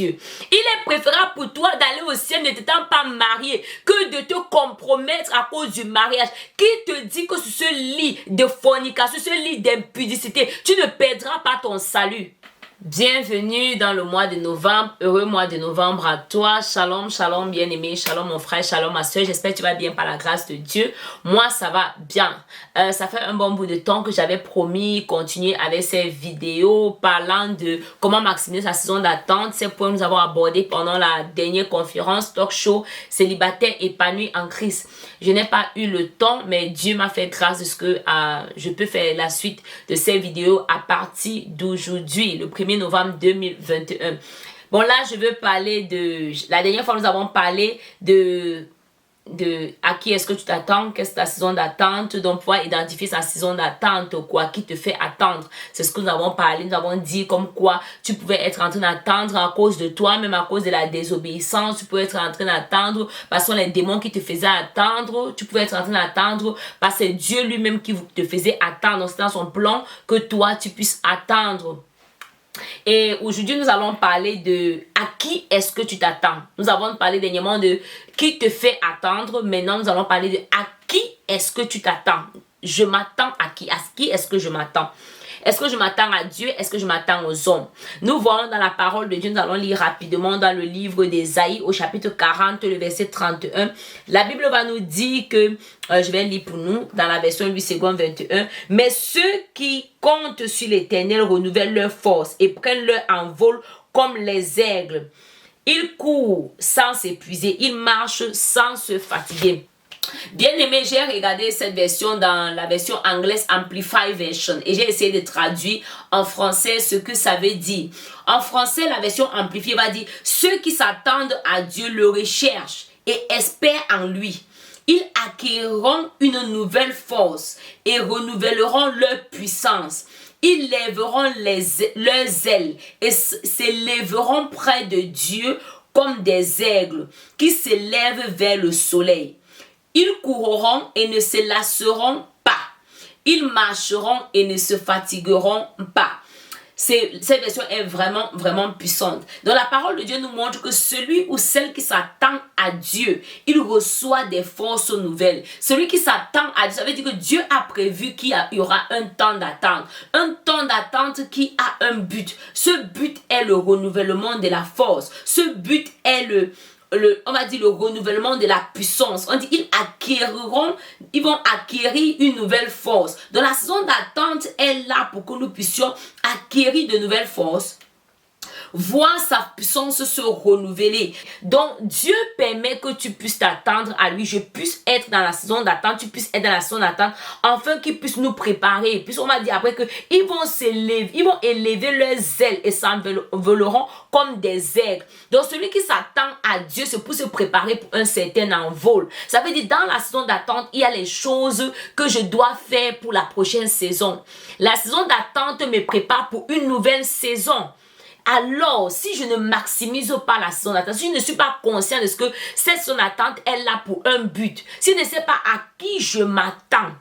Dieu. Il est préférable pour toi d'aller au ciel ne t'étant pas marié que de te compromettre à cause du mariage. Qui te dit que sur ce lit de fornication, ce lit d'impudicité, tu ne perdras pas ton salut? Bienvenue dans le mois de novembre, heureux mois de novembre à toi. Shalom, shalom bien-aimé, shalom mon frère, shalom ma soeur. J'espère que tu vas bien par la grâce de Dieu. Moi, ça va bien. Ça fait un bon bout de temps que j'avais promis continuer avec ces vidéos parlant de comment maximiser sa saison d'attente. Ces points que nous avons abordés pendant la dernière conférence talk show célibataire épanoui en Christ. Je n'ai pas eu le temps, mais Dieu m'a fait grâce de ce que je peux faire la suite de ces vidéos à partir d'aujourd'hui, le 1er novembre 2021. Bon, là, je veux parler de... La dernière fois, nous avons parlé de à qui est-ce que tu t'attends, qu'est-ce que ta saison d'attente, donc pouvoir identifier sa saison d'attente, quoi, qui te fait attendre. C'est ce que nous avons parlé, nous avons dit comme quoi tu pouvais être en train d'attendre à cause de toi, même à cause de la désobéissance, tu pouvais être en train d'attendre parce que les démons qui te faisaient attendre, tu pouvais être en train d'attendre parce que c'est Dieu lui-même qui te faisait attendre, c'est dans son plan que toi tu puisses attendre. Et aujourd'hui, nous allons parler de à qui est-ce que tu t'attends. Nous avons parlé dernièrement de qui te fait attendre. Maintenant, nous allons parler de à qui est-ce que tu t'attends. Je m'attends à qui? À qui est-ce que je m'attends? Est-ce que je m'attends à Dieu? Est-ce que je m'attends aux hommes? Nous voyons dans la parole de Dieu, nous allons lire rapidement dans le livre d'Ésaïe au chapitre 40, le verset 31. La Bible va nous dire que, je vais lire pour nous dans la version 8 secondes 21. Mais ceux qui comptent sur l'Éternel renouvellent leur force et prennent leur envol comme les aigles. Ils courent sans s'épuiser, ils marchent sans se fatiguer. Bien aimé, j'ai regardé cette version dans la version anglaise Amplified Version et j'ai essayé de traduire en français ce que ça veut dire. En français, la version amplifiée va dire « Ceux qui s'attendent à Dieu le recherchent et espèrent en lui. Ils acquériront une nouvelle force et renouvelleront leur puissance. Ils lèveront leurs ailes et s'élèveront près de Dieu comme des aigles qui s'élèvent vers le soleil. Ils courront et ne se lasseront pas. Ils marcheront et ne se fatigueront pas. Cette version est vraiment, vraiment puissante. Donc la parole de Dieu nous montre que celui ou celle qui s'attend à Dieu, il reçoit des forces nouvelles. Celui qui s'attend à Dieu, ça veut dire que Dieu a prévu qu'il y aura un temps d'attente. Un temps d'attente qui a un but. Ce but est le renouvellement de la force. Ce but est on va dire le renouvellement de la puissance. On dit ils vont acquérir une nouvelle force. Donc la saison d'attente est là pour que nous puissions acquérir de nouvelles forces, voir sa puissance se renouveler. Donc Dieu permet que tu puisses t'attendre à lui. Je puisse être dans la saison d'attente, tu puisses être dans la saison d'attente, afin qu'il puisse nous préparer. Puis on va dire après que ils vont s'élever, ils vont élever leurs ailes et s'envoleront comme des aigles. Donc celui qui s'attend à Dieu, c'est pour se préparer pour un certain envol. Ça veut dire dans la saison d'attente, il y a les choses que je dois faire pour la prochaine saison. La saison d'attente me prépare pour une nouvelle saison. Alors, si je ne maximise pas la saison d'attente, si je ne suis pas conscient de ce que cette saison d'attente est là pour un but, si je ne sais pas à qui je m'attends,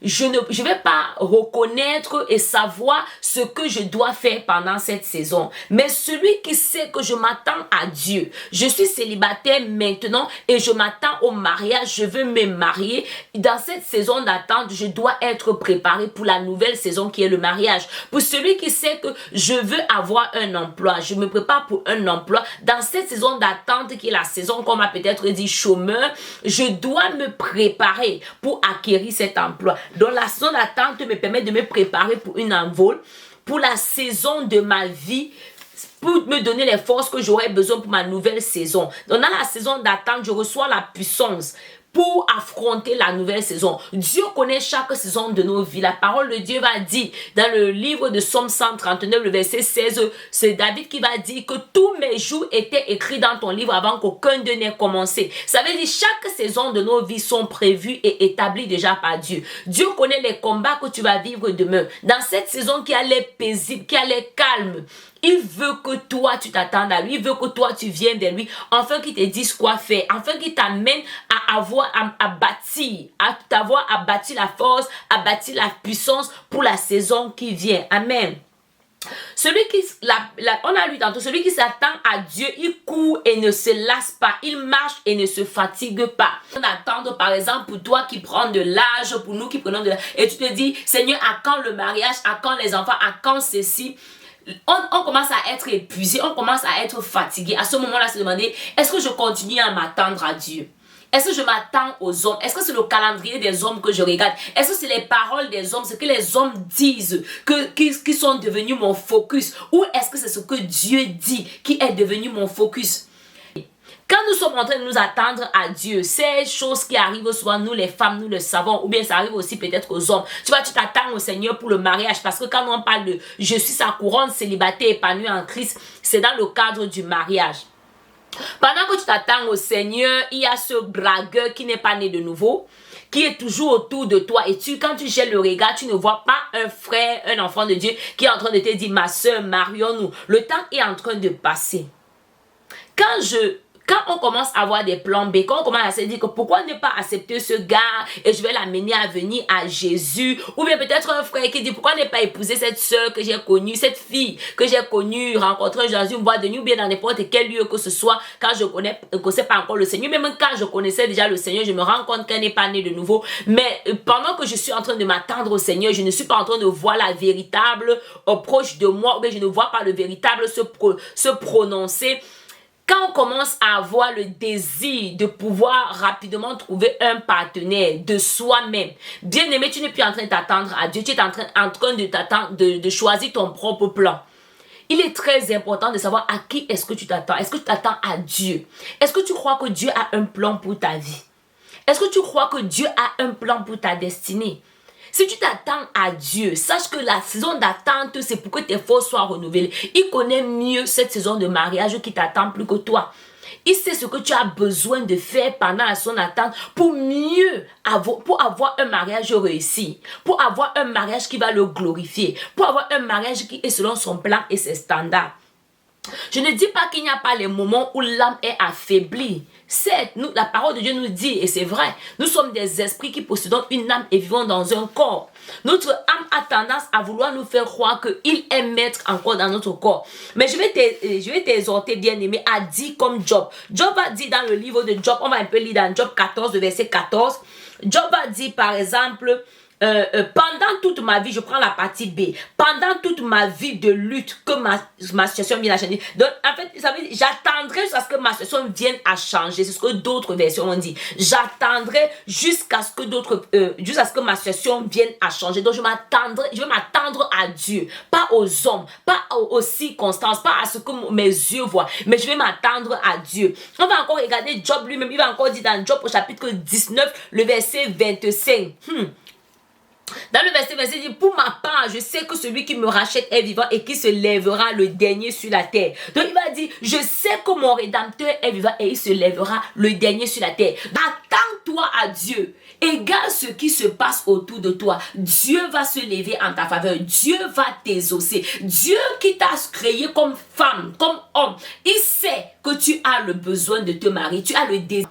je ne vais pas reconnaître et savoir ce que je dois faire pendant cette saison. Mais celui qui sait que je m'attends à Dieu, je suis célibataire maintenant et je m'attends au mariage, je veux me marier. Dans cette saison d'attente, je dois être préparé pour la nouvelle saison qui est le mariage. Pour celui qui sait que je veux avoir un emploi, je me prépare pour un emploi. Dans cette saison d'attente qui est la saison qu'on m'a peut-être dit chômeur, je dois me préparer pour acquérir cet emploi. Donc la saison d'attente me permet de me préparer pour une envol, pour la saison de ma vie, pour me donner les forces que j'aurai besoin pour ma nouvelle saison. Donc dans la saison d'attente, je reçois la puissance pour affronter la nouvelle saison. Dieu connaît chaque saison de nos vies. La parole de Dieu va dire dans le livre de Psaume 139, le verset 16, c'est David qui va dire que tous mes jours étaient écrits dans ton livre avant qu'aucun d'eux n'ait commencé. Ça veut dire chaque saison de nos vies sont prévues et établies déjà par Dieu. Dieu connaît les combats que tu vas vivre demain. Dans cette saison qui a l'air paisible, qui a l'air calme, il veut que toi tu t'attendes à lui, il veut que toi tu viennes vers lui, afin qu'il te dise quoi faire, afin qu'il t'amène à bâtir la force, à bâtir la puissance pour la saison qui vient. Amen. On a lu tantôt, celui qui s'attend à Dieu, il court et ne se lasse pas, il marche et ne se fatigue pas. On attend par exemple pour toi qui prends de l'âge, pour nous qui prenons de l'âge, et tu te dis, Seigneur, à quand le mariage, à quand les enfants, à quand ceci? On commence à être épuisé, on commence à être fatigué. À ce moment-là, se demander, est-ce que je continue à m'attendre à Dieu? Est-ce que je m'attends aux hommes? Est-ce que c'est le calendrier des hommes que je regarde? Est-ce que c'est les paroles des hommes, ce que les hommes disent, qui sont devenus mon focus? Ou est-ce que c'est ce que Dieu dit qui est devenu mon focus? Quand nous sommes en train de nous attendre à Dieu, ces choses qui arrivent souvent, nous les femmes, nous le savons, ou bien ça arrive aussi peut-être aux hommes. Tu vois, tu t'attends au Seigneur pour le mariage, parce que quand on parle de « je suis sa couronne célibataire épanouie en Christ », c'est dans le cadre du mariage. Pendant que tu t'attends au Seigneur, il y a ce bragueur qui n'est pas né de nouveau, qui est toujours autour de toi. Et quand tu jettes le regard, tu ne vois pas un frère, un enfant de Dieu qui est en train de te dire, ma soeur, marions-nous. Le temps est en train de passer. Quand on commence à avoir des plans B, quand on commence à se dire que pourquoi ne pas accepter ce gars et je vais l'amener à venir à Jésus, ou bien peut-être un frère qui dit pourquoi ne pas épouser cette soeur que j'ai connue, cette fille que j'ai connue, rencontrée dans une boîte de nuit ou bien dans n'importe quel lieu que ce soit, quand je connais pas encore le Seigneur, même quand je connaissais déjà le Seigneur, je me rends compte qu'elle n'est pas née de nouveau, mais pendant que je suis en train de m'attendre au Seigneur, je ne suis pas en train de voir la véritable proche de moi, ou bien je ne vois pas le véritable se prononcer. Quand on commence à avoir le désir de pouvoir rapidement trouver un partenaire de soi-même, bien aimé, tu n'es plus en train de t'attendre à Dieu, tu es en train de choisir ton propre plan. Il est très important de savoir à qui est-ce que tu t'attends. Est-ce que tu t'attends à Dieu? Est-ce que tu crois que Dieu a un plan pour ta vie? Est-ce que tu crois que Dieu a un plan pour ta destinée? Si tu t'attends à Dieu, sache que la saison d'attente, c'est pour que tes forces soient renouvelées. Il connaît mieux cette saison de mariage qui t'attend plus que toi. Il sait ce que tu as besoin de faire pendant la saison d'attente pour avoir un mariage réussi, pour avoir un mariage qui va le glorifier, pour avoir un mariage qui est selon son plan et ses standards. Je ne dis pas qu'il n'y a pas les moments où l'âme est affaiblie. Certes, la parole de Dieu nous dit, et c'est vrai, nous sommes des esprits qui possédons une âme et vivons dans un corps. Notre âme a tendance à vouloir nous faire croire qu'il est maître encore dans notre corps. Mais je vais t'exhorter, bien-aimé, à dire comme Job. Job a dit dans le livre de Job, on va un peu lire dans Job 14, verset 14. Job a dit par exemple... pendant toute ma vie, je prends la partie B, pendant toute ma vie de lutte que ma situation vienne à changer. Donc, en fait, j'attendrai jusqu'à ce que ma situation vienne à changer. C'est ce que d'autres versions ont dit. J'attendrai jusqu'à ce que ma situation vienne à changer. Donc, je vais m'attendre à Dieu, pas aux hommes, pas aux circonstances, pas à ce que mes yeux voient, mais je vais m'attendre à Dieu. On va encore regarder Job lui-même. Il va encore dire dans Job au chapitre 19, le verset 25. Dans le verset 26, il dit, pour ma part, je sais que celui qui me rachète est vivant et qui se lèvera le dernier sur la terre. Donc il va dire, je sais que mon Rédempteur est vivant et il se lèvera le dernier sur la terre. Attends-toi à Dieu. Égale ce qui se passe autour de toi. Dieu va se lever en ta faveur. Dieu va t'exaucer. Dieu qui t'a créé comme femme, comme homme, il sait que tu as le besoin de te marier. Tu as le désir.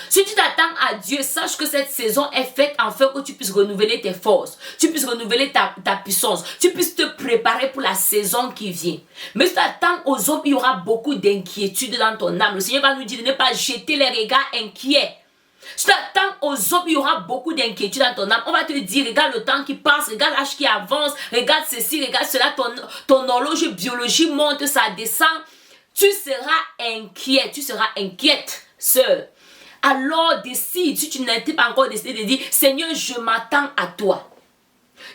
Si tu t'attends à Dieu, sache que cette saison est faite afin que tu puisses renouveler tes forces, tu puisses renouveler ta puissance, tu puisses te préparer pour la saison qui vient. Mais si tu t'attends aux hommes, il y aura beaucoup d'inquiétude dans ton âme. Le Seigneur va nous dire de ne pas jeter les regards inquiets. Si tu t'attends aux hommes, il y aura beaucoup d'inquiétude dans ton âme. On va te dire, regarde le temps qui passe, regarde l'âge qui avance, regarde ceci, regarde cela, ton horloge biologie monte, ça descend. Tu seras inquiet, tu seras inquiète, sœur. Alors décide, si tu n'étais pas encore décidé de dire, Seigneur, je m'attends à toi.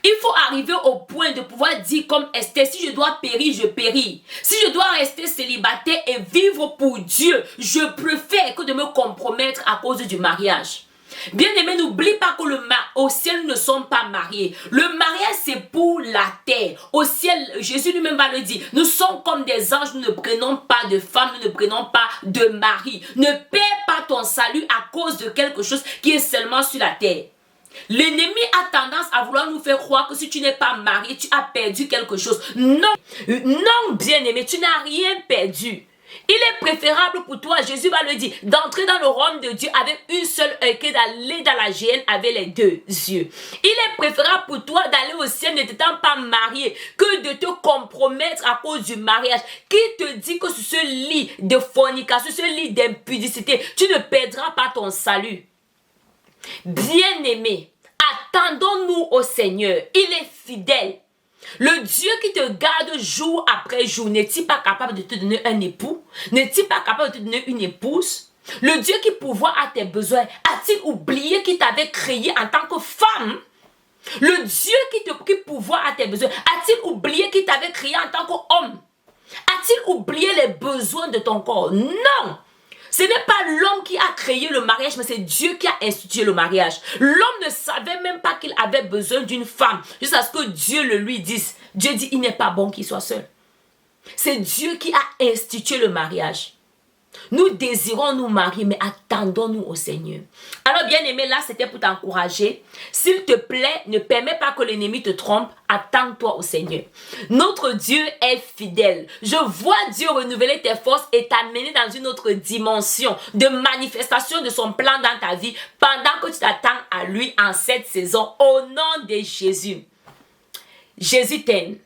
Il faut arriver au point de pouvoir dire comme Esther, si je dois périr, je péris. Si je dois rester célibataire et vivre pour Dieu, je préfère que de me compromettre à cause du mariage. Bien aimé, n'oublie pas que au ciel, nous ne sommes pas mariés. Le mariage, c'est pour la terre. Au ciel, Jésus lui-même va le dire. Nous sommes comme des anges, nous ne prenons pas de femme, nous ne prenons pas de mari. Ne perds pas ton salut à cause de quelque chose qui est seulement sur la terre. L'ennemi a tendance à vouloir nous faire croire que si tu n'es pas marié, tu as perdu quelque chose. Non, non, bien aimé, tu n'as rien perdu. Il est préférable pour toi, Jésus va le dire, d'entrer dans le royaume de Dieu avec une seule œil que d'aller dans la géhenne avec les deux yeux. Il est préférable pour toi d'aller au ciel ne t'étant pas marié que de te compromettre à cause du mariage. Qui te dit que sur ce lit de fornication, sur ce lit d'impudicité, tu ne perdras pas ton salut? Bien-aimé, attendons-nous au Seigneur. Il est fidèle. Le Dieu qui te garde jour après jour, n'est-il pas capable de te donner un époux? N'est-il pas capable de te donner une épouse? Le Dieu qui pourvoit à tes besoins, a-t-il oublié qu'il t'avait créé en tant que femme? Le Dieu qui pourvoit à tes besoins, a-t-il oublié qu'il t'avait créé en tant qu'homme? A-t-il oublié les besoins de ton corps? Non! Ce n'est pas l'homme qui a créé le mariage, mais c'est Dieu qui a institué le mariage. L'homme ne savait même pas qu'il avait besoin d'une femme, jusqu'à ce que Dieu le lui dise. Dieu dit, il n'est pas bon qu'il soit seul. C'est Dieu qui a institué le mariage. Nous désirons nous marier, mais attendons-nous au Seigneur. Alors bien aimé, là c'était pour t'encourager. S'il te plaît, ne permets pas que l'ennemi te trompe. Attends-toi au Seigneur. Notre Dieu est fidèle. Je vois Dieu renouveler tes forces et t'amener dans une autre dimension de manifestation de son plan dans ta vie pendant que tu t'attends à lui en cette saison. Au nom de Jésus. Jésus t'aime.